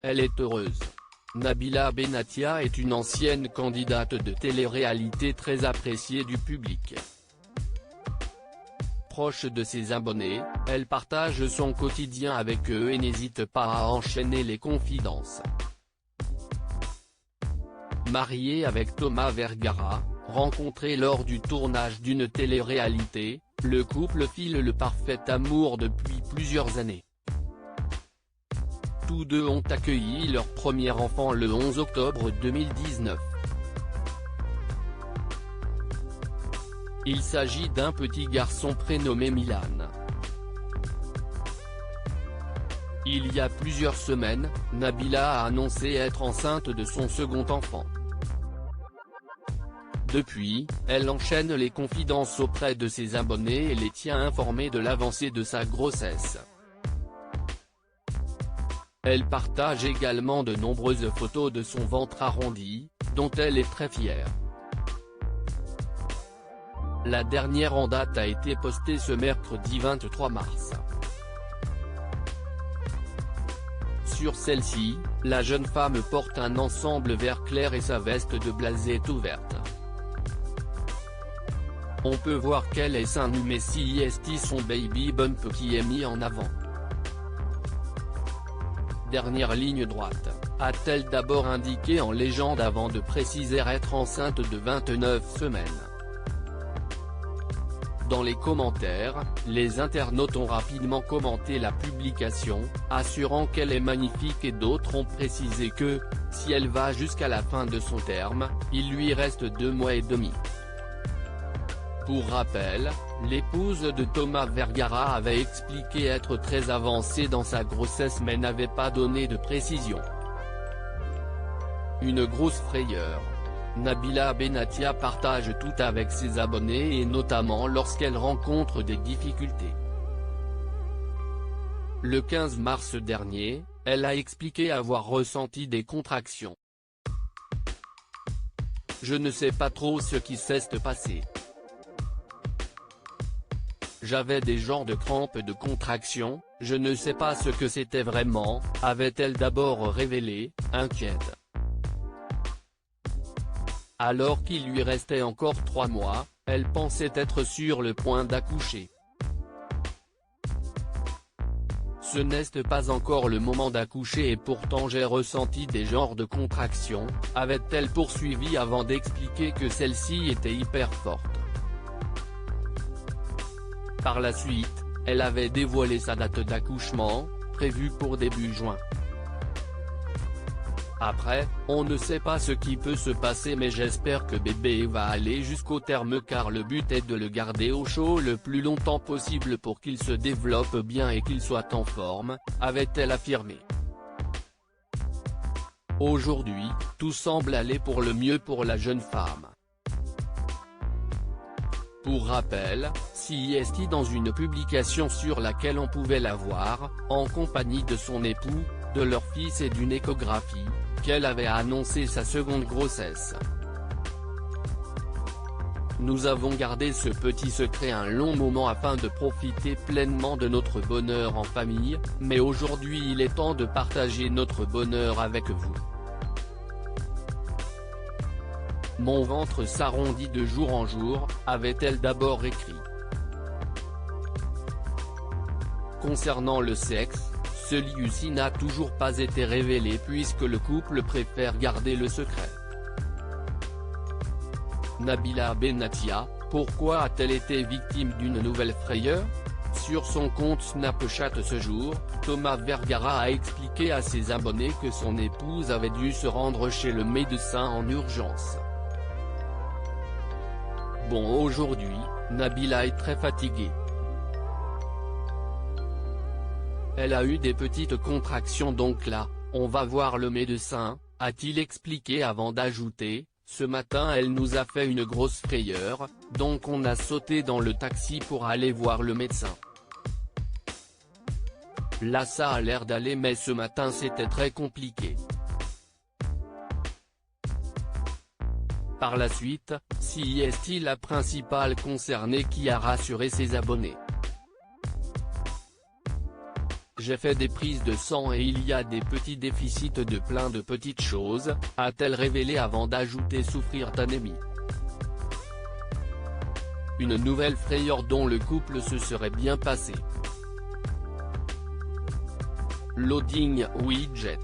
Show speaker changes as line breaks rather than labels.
elle est heureuse. Nabila Benatia est une ancienne candidate de télé-réalité très appréciée du public. Proche de ses abonnés, elle partage son quotidien avec eux et n'hésite pas à enchaîner les confidences. Mariée avec Thomas Vergara, rencontré lors du tournage d'une télé-réalité, le couple file le parfait amour depuis plusieurs années. Tous deux ont accueilli leur premier enfant le 11 octobre 2019. Il s'agit d'un petit garçon prénommé Milan. Il y a plusieurs semaines, Nabila a annoncé être enceinte de son second enfant. Depuis, elle enchaîne les confidences auprès de ses abonnés et les tient informés de l'avancée de sa grossesse. Elle partage également de nombreuses photos de son ventre arrondi, dont elle est très fière. La dernière en date a été postée ce mercredi 23 mars. Sur celle-ci, la jeune femme porte un ensemble vert clair et sa veste de blasé est ouverte. On peut voir qu'elle est seins nus mais c'est son baby bump qui est mis en avant. Dernière ligne droite, a-t-elle d'abord indiqué en légende avant de préciser être enceinte de 29 semaines. Dans les commentaires, les internautes ont rapidement commenté la publication, assurant qu'elle est magnifique et d'autres ont précisé que, si elle va jusqu'à la fin de son terme, il lui reste 2 mois et demi. Pour rappel, l'épouse de Thomas Vergara avait expliqué être très avancée dans sa grossesse mais n'avait pas donné de précision. Une grosse frayeur. Nabila Benatia partage tout avec ses abonnés et notamment lorsqu'elle rencontre des difficultés. Le 15 mars dernier, elle a expliqué avoir ressenti des contractions. Je ne sais pas trop ce qui s'est passé. J'avais des genres de crampes de contraction, je ne sais pas ce que c'était vraiment, avait-elle d'abord révélé, inquiète. Alors qu'il lui restait encore 3 mois, elle pensait être sur le point d'accoucher. Ce n'est pas encore le moment d'accoucher et pourtant j'ai ressenti des genres de contractions, avait-elle poursuivi avant d'expliquer que celle-ci était hyper forte. Par la suite, elle avait dévoilé sa date d'accouchement, prévue pour début juin. Après, on ne sait pas ce qui peut se passer mais j'espère que bébé va aller jusqu'au terme car le but est de le garder au chaud le plus longtemps possible pour qu'il se développe bien et qu'il soit en forme, avait-elle affirmé. Aujourd'hui, tout semble aller pour le mieux pour la jeune femme. Pour rappel, c'est dans une publication sur laquelle on pouvait la voir, en compagnie de son époux, de leur fils et d'une échographie, qu'elle avait annoncé sa seconde grossesse. Nous avons gardé ce petit secret un long moment afin de profiter pleinement de notre bonheur en famille, mais aujourd'hui il est temps de partager notre bonheur avec vous. Mon ventre s'arrondit de jour en jour, avait-elle d'abord écrit. Concernant le sexe, celui-ci n'a toujours pas été révélé puisque le couple préfère garder le secret. Nabila Benatia, pourquoi a-t-elle été victime d'une nouvelle frayeur? Sur son compte Snapchat ce jour, Thomas Vergara a expliqué à ses abonnés que son épouse avait dû se rendre chez le médecin en urgence. Bon, aujourd'hui, Nabila est très fatiguée. Elle a eu des petites contractions donc là, on va voir le médecin, a-t-il expliqué avant d'ajouter, ce matin elle nous a fait une grosse frayeur, donc on a sauté dans le taxi pour aller voir le médecin. Là ça a l'air d'aller mais ce matin c'était très compliqué. Par la suite, c'est la principale concernée qui a rassuré ses abonnés. J'ai fait des prises de sang et il y a des petits déficits de plein de petites choses, a-t-elle révélé avant d'ajouter souffrir d'anémie. Une nouvelle frayeur dont le couple se serait bien passé. Loading Widget.